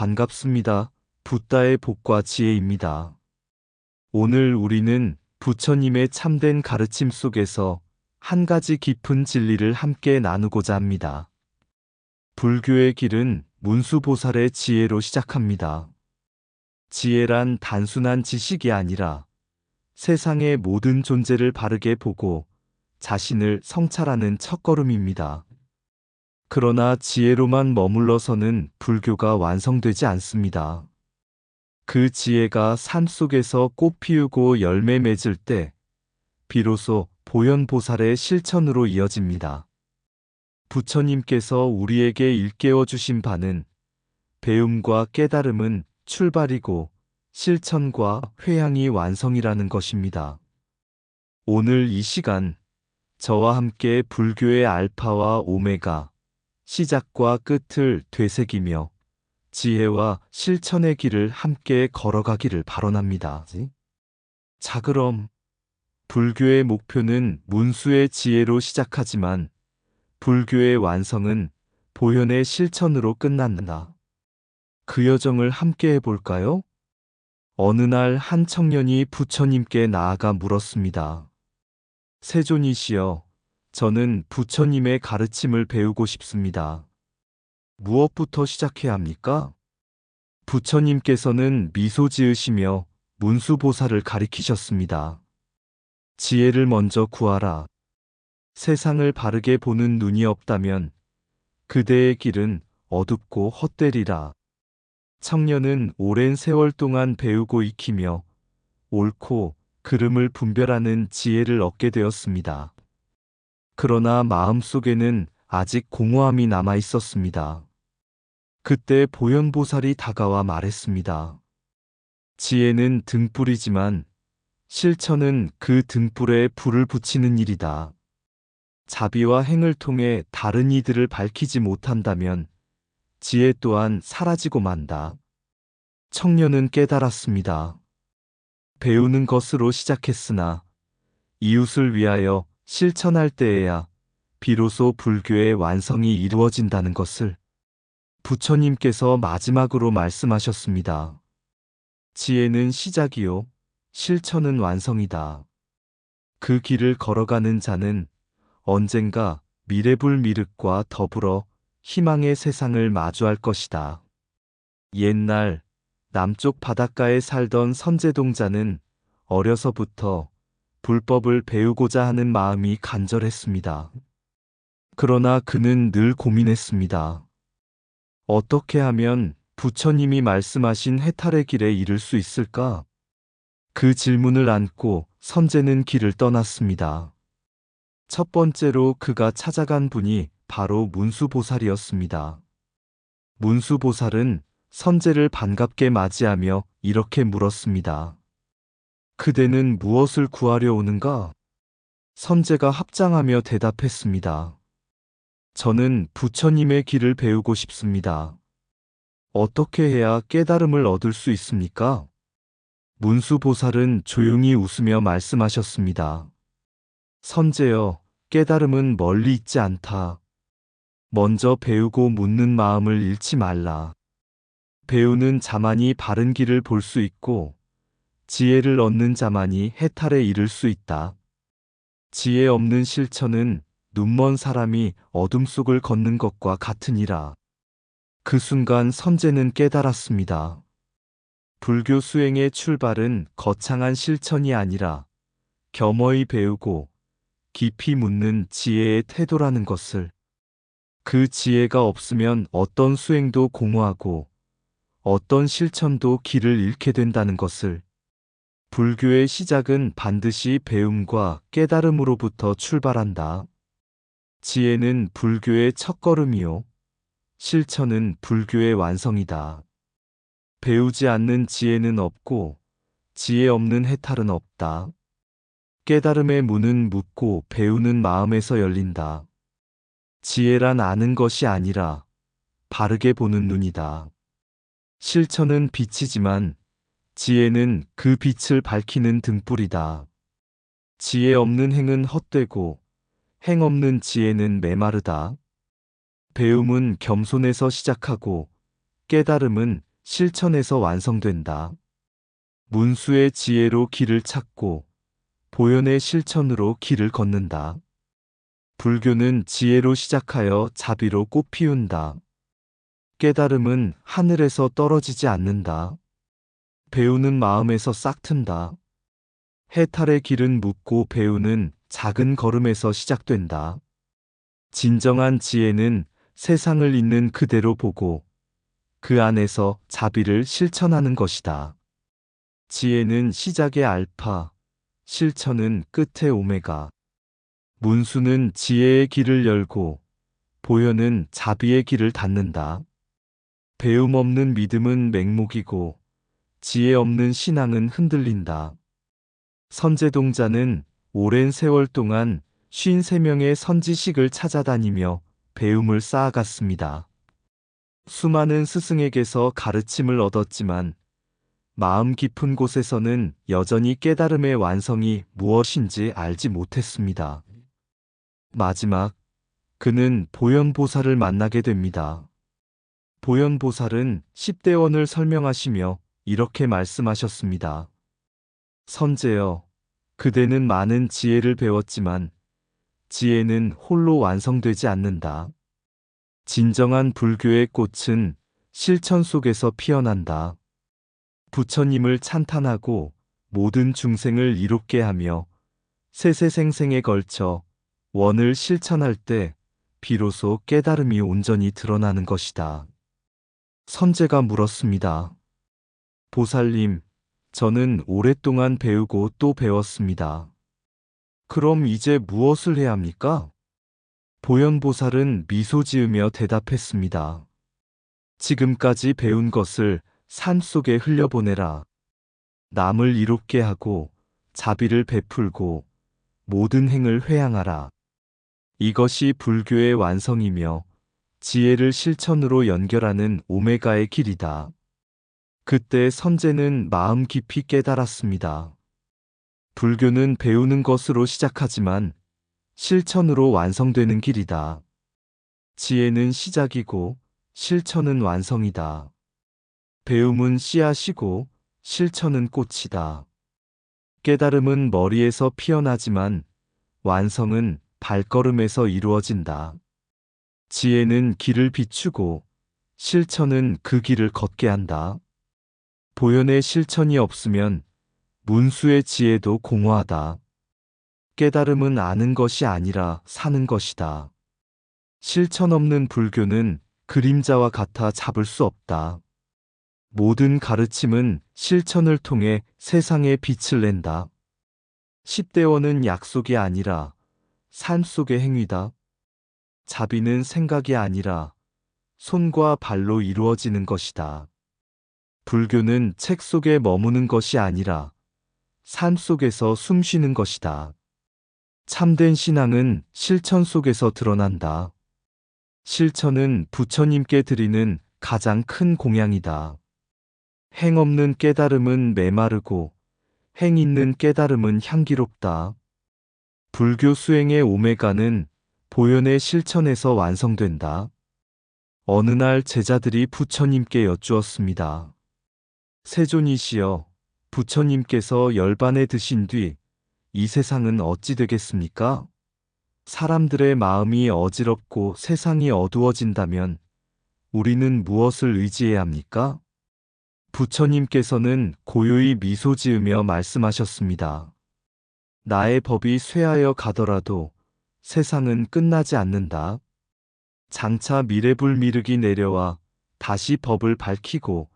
반갑습니다. 붓다의 복과 지혜입니다. 오늘 우리는 부처님의 참된 가르침 속에서 한 가지 깊은 진리를 함께 나누고자 합니다. 불교의 길은 문수보살의 지혜로 시작합니다. 지혜란 단순한 지식이 아니라 세상의 모든 존재를 바르게 보고 자신을 성찰하는 첫걸음입니다. 그러나 지혜로만 머물러서는 불교가 완성되지 않습니다. 그 지혜가 산속에서 꽃 피우고 열매 맺을 때 비로소 보현보살의 실천으로 이어집니다. 부처님께서 우리에게 일깨워 주신 바는 배움과 깨달음은 출발이고 실천과 회향이 완성이라는 것입니다. 오늘 이 시간 저와 함께 불교의 알파와 오메가, 시작과 끝을 되새기며 지혜와 실천의 길을 함께 걸어가기를 발언합니다. 자, 그럼 불교의 목표는 문수의 지혜로 시작하지만 불교의 완성은 보현의 실천으로 끝난다. 그 여정을 함께 해볼까요? 어느 날 한 청년이 부처님께 나아가 물었습니다. 세존이시여, 저는 부처님의 가르침을 배우고 싶습니다. 무엇부터 시작해야 합니까? 부처님께서는 미소 지으시며 문수보살을 가리키셨습니다. 지혜를 먼저 구하라. 세상을 바르게 보는 눈이 없다면 그대의 길은 어둡고 헛되리라. 청년은 오랜 세월 동안 배우고 익히며 옳고 그름을 분별하는 지혜를 얻게 되었습니다. 그러나 마음속에는 아직 공허함이 남아 있었습니다. 그때 보현보살이 다가와 말했습니다. 지혜는 등불이지만 실천은 그 등불에 불을 붙이는 일이다. 자비와 행을 통해 다른 이들을 밝히지 못한다면 지혜 또한 사라지고 만다. 청년은 깨달았습니다. 배우는 것으로 시작했으나 이웃을 위하여 실천할 때에야 비로소 불교의 완성이 이루어진다는 것을 부처님께서 마지막으로 말씀하셨습니다. 지혜는 시작이요, 실천은 완성이다. 그 길을 걸어가는 자는 언젠가 미래불미륵과 더불어 희망의 세상을 마주할 것이다. 옛날 남쪽 바닷가에 살던 선제동자는 어려서부터 불법을 배우고자 하는 마음이 간절했습니다. 그러나 그는 늘 고민했습니다. 어떻게 하면 부처님이 말씀하신 해탈의 길에 이를 수 있을까? 그 질문을 안고 선제는 길을 떠났습니다. 첫 번째로 그가 찾아간 분이 바로 문수보살이었습니다. 문수보살은 선제를 반갑게 맞이하며 이렇게 물었습니다. 그대는 무엇을 구하려 오는가? 선제가 합장하며 대답했습니다. 저는 부처님의 길을 배우고 싶습니다. 어떻게 해야 깨달음을 얻을 수 있습니까? 문수보살은 조용히 웃으며 말씀하셨습니다. 선제여, 깨달음은 멀리 있지 않다. 먼저 배우고 묻는 마음을 잃지 말라. 배우는 자만이 바른 길을 볼 수 있고 지혜를 얻는 자만이 해탈에 이를 수 있다. 지혜 없는 실천은 눈먼 사람이 어둠 속을 걷는 것과 같으니라. 그 순간 선제는 깨달았습니다. 불교 수행의 출발은 거창한 실천이 아니라 겸허히 배우고 깊이 묻는 지혜의 태도라는 것을. 그 지혜가 없으면 어떤 수행도 공허하고 어떤 실천도 길을 잃게 된다는 것을. 불교의 시작은 반드시 배움과 깨달음으로부터 출발한다. 지혜는 불교의 첫걸음이요, 실천은 불교의 완성이다. 배우지 않는 지혜는 없고 지혜 없는 해탈은 없다. 깨달음의 문은 묻고 배우는 마음에서 열린다. 지혜란 아는 것이 아니라 바르게 보는 눈이다. 실천은 빛이지만 지혜는 그 빛을 밝히는 등불이다. 지혜 없는 행은 헛되고 행 없는 지혜는 메마르다. 배움은 겸손에서 시작하고 깨달음은 실천에서 완성된다. 문수의 지혜로 길을 찾고 보현의 실천으로 길을 걷는다. 불교는 지혜로 시작하여 자비로 꽃 피운다. 깨달음은 하늘에서 떨어지지 않는다. 배우는 마음에서 싹튼다. 해탈의 길은 묻고 배우는 작은 걸음에서 시작된다. 진정한 지혜는 세상을 있는 그대로 보고 그 안에서 자비를 실천하는 것이다. 지혜는 시작의 알파, 실천은 끝의 오메가. 문수는 지혜의 길을 열고 보현은 자비의 길을 닫는다. 배움 없는 믿음은 맹목이고 지혜 없는 신앙은 흔들린다. 선제동자는 오랜 세월 동안 53명의 선지식을 찾아다니며 배움을 쌓아갔습니다. 수많은 스승에게서 가르침을 얻었지만 마음 깊은 곳에서는 여전히 깨달음의 완성이 무엇인지 알지 못했습니다. 마지막, 그는 보현보살을 만나게 됩니다. 보현보살은 10대원을 설명하시며 이렇게 말씀하셨습니다. 선제여, 그대는 많은 지혜를 배웠지만 지혜는 홀로 완성되지 않는다. 진정한 불교의 꽃은 실천 속에서 피어난다. 부처님을 찬탄하고 모든 중생을 이롭게 하며 세세생생에 걸쳐 원을 실천할 때 비로소 깨달음이 온전히 드러나는 것이다. 선제가 물었습니다. 보살님, 저는 오랫동안 배우고 또 배웠습니다. 그럼 이제 무엇을 해야 합니까? 보현보살은 미소 지으며 대답했습니다. 지금까지 배운 것을 삶 속에 흘려보내라. 남을 이롭게 하고 자비를 베풀고 모든 행을 회양하라. 이것이 불교의 완성이며 지혜를 실천으로 연결하는 오메가의 길이다. 그때 선제는 마음 깊이 깨달았습니다. 불교는 배우는 것으로 시작하지만 실천으로 완성되는 길이다. 지혜는 시작이고 실천은 완성이다. 배움은 씨앗이고 실천은 꽃이다. 깨달음은 머리에서 피어나지만 완성은 발걸음에서 이루어진다. 지혜는 길을 비추고 실천은 그 길을 걷게 한다. 보현의 실천이 없으면 문수의 지혜도 공허하다. 깨달음은 아는 것이 아니라 사는 것이다. 실천 없는 불교는 그림자와 같아 잡을 수 없다. 모든 가르침은 실천을 통해 세상에 빛을 낸다. 10대원은 약속이 아니라 삶 속의 행위다. 자비는 생각이 아니라 손과 발로 이루어지는 것이다. 불교는 책 속에 머무는 것이 아니라 삶 속에서 숨쉬는 것이다. 참된 신앙은 실천 속에서 드러난다. 실천은 부처님께 드리는 가장 큰 공양이다. 행 없는 깨달음은 메마르고 행 있는 깨달음은 향기롭다. 불교 수행의 오메가는 보현의 실천에서 완성된다. 어느 날 제자들이 부처님께 여쭈었습니다. 세존이시여, 부처님께서 열반에 드신 뒤 이 세상은 어찌 되겠습니까? 사람들의 마음이 어지럽고 세상이 어두워진다면 우리는 무엇을 의지해야 합니까? 부처님께서는 고요히 미소 지으며 말씀하셨습니다. 나의 법이 쇠하여 가더라도 세상은 끝나지 않는다. 장차 미래불미륵이 내려와 다시 법을 밝히고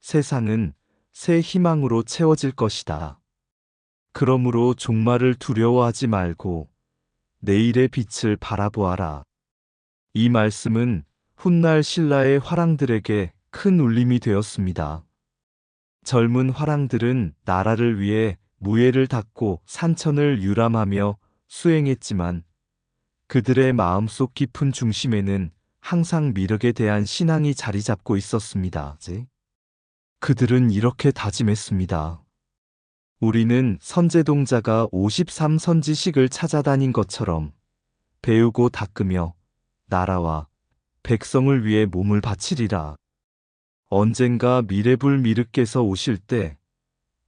세상은 새 희망으로 채워질 것이다. 그러므로 종말을 두려워하지 말고 내일의 빛을 바라보아라. 이 말씀은 훗날 신라의 화랑들에게 큰 울림이 되었습니다. 젊은 화랑들은 나라를 위해 무예를 닦고 산천을 유람하며 수행했지만 그들의 마음속 깊은 중심에는 항상 미륵에 대한 신앙이 자리 잡고 있었습니다. 그들은 이렇게 다짐했습니다. 우리는 선제동자가 53선지식을 찾아다닌 것처럼 배우고 닦으며 나라와 백성을 위해 몸을 바치리라. 언젠가 미래불미륵께서 오실 때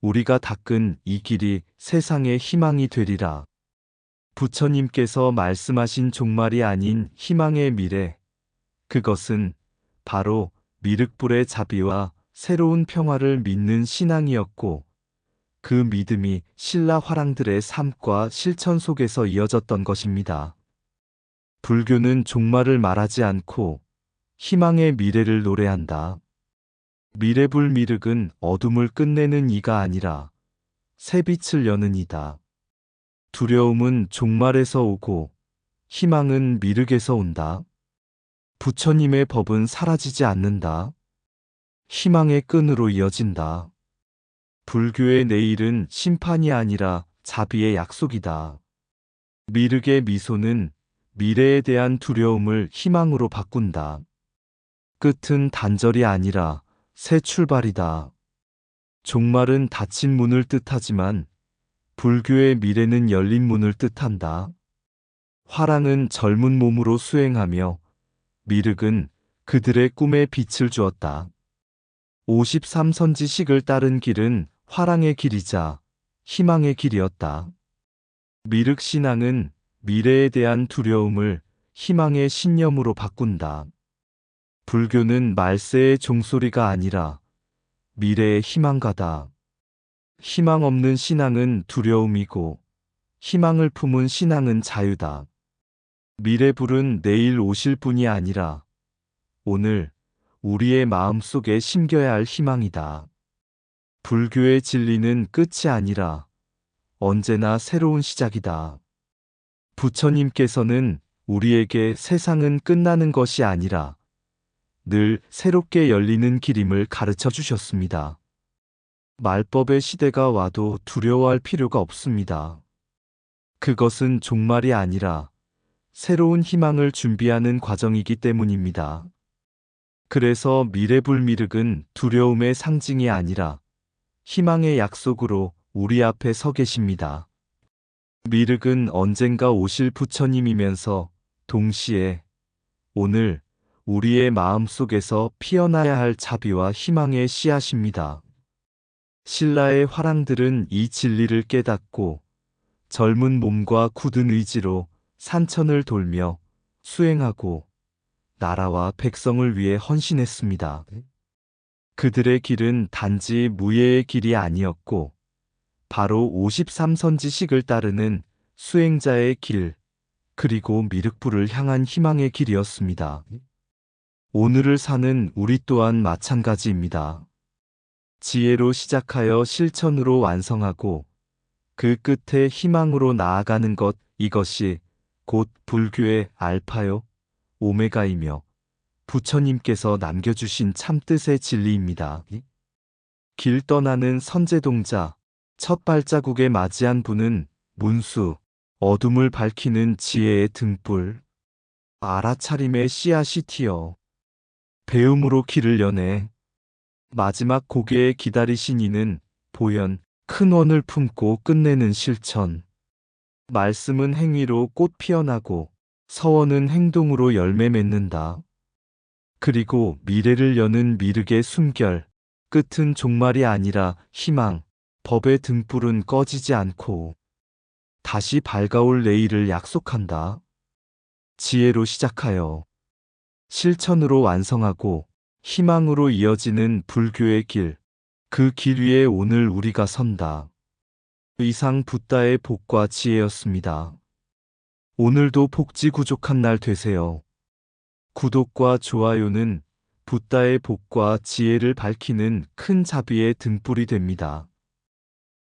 우리가 닦은 이 길이 세상의 희망이 되리라. 부처님께서 말씀하신 종말이 아닌 희망의 미래, 그것은 바로 미륵불의 자비와 새로운 평화를 믿는 신앙이었고, 그 믿음이 신라 화랑들의 삶과 실천 속에서 이어졌던 것입니다. 불교는 종말을 말하지 않고 희망의 미래를 노래한다. 미래불미륵은 어둠을 끝내는 이가 아니라 새빛을 여는 이다. 두려움은 종말에서 오고 희망은 미륵에서 온다. 부처님의 법은 사라지지 않는다. 희망의 끈으로 이어진다. 불교의 내일은 심판이 아니라 자비의 약속이다. 미륵의 미소는 미래에 대한 두려움을 희망으로 바꾼다. 끝은 단절이 아니라 새 출발이다. 종말은 닫힌 문을 뜻하지만 불교의 미래는 열린 문을 뜻한다. 화랑은 젊은 몸으로 수행하며 미륵은 그들의 꿈에 빛을 주었다. 53선지식을 따른 길은 화랑의 길이자 희망의 길이었다. 미륵신앙은 미래에 대한 두려움을 희망의 신념으로 바꾼다. 불교는 말세의 종소리가 아니라 미래의 희망가다. 희망 없는 신앙은 두려움이고 희망을 품은 신앙은 자유다. 미래불은 내일 오실 분이 아니라 오늘 우리의 마음속에 심겨야 할 희망이다. 불교의 진리는 끝이 아니라 언제나 새로운 시작이다. 부처님께서는 우리에게 세상은 끝나는 것이 아니라 늘 새롭게 열리는 길임을 가르쳐 주셨습니다. 말법의 시대가 와도 두려워할 필요가 없습니다. 그것은 종말이 아니라 새로운 희망을 준비하는 과정이기 때문입니다. 그래서 미래불미륵은 두려움의 상징이 아니라 희망의 약속으로 우리 앞에 서 계십니다. 미륵은 언젠가 오실 부처님이면서 동시에 오늘 우리의 마음속에서 피어나야 할 자비와 희망의 씨앗입니다. 신라의 화랑들은 이 진리를 깨닫고 젊은 몸과 굳은 의지로 산천을 돌며 수행하고 나라와 백성을 위해 헌신했습니다. 그들의 길은 단지 무예의 길이 아니었고 바로 53선지식을 따르는 수행자의 길, 그리고 미륵불을 향한 희망의 길이었습니다. 오늘을 사는 우리 또한 마찬가지입니다. 지혜로 시작하여 실천으로 완성하고 그 끝에 희망으로 나아가는 것, 이것이 곧 불교의 알파요, 오메가이며 부처님께서 남겨주신 참뜻의 진리입니다. 길 떠나는 선제동자, 첫 발자국에 맞이한 분은 문수, 어둠을 밝히는 지혜의 등불, 알아차림의 씨앗이 튀어 배움으로 길을 여네. 마지막 고개에 기다리신 이는 보현, 큰 원을 품고 끝내는 실천. 말씀은 행위로 꽃 피어나고 서원은 행동으로 열매 맺는다. 그리고 미래를 여는 미륵의 숨결, 끝은 종말이 아니라 희망, 법의 등불은 꺼지지 않고 다시 밝아올 내일을 약속한다. 지혜로 시작하여 실천으로 완성하고 희망으로 이어지는 불교의 길, 그 길 위에 오늘 우리가 선다. 이상 붓다의 복과 지혜였습니다. 오늘도 복지 구족한 날 되세요. 구독과 좋아요는 붓다의 복과 지혜를 밝히는 큰 자비의 등불이 됩니다.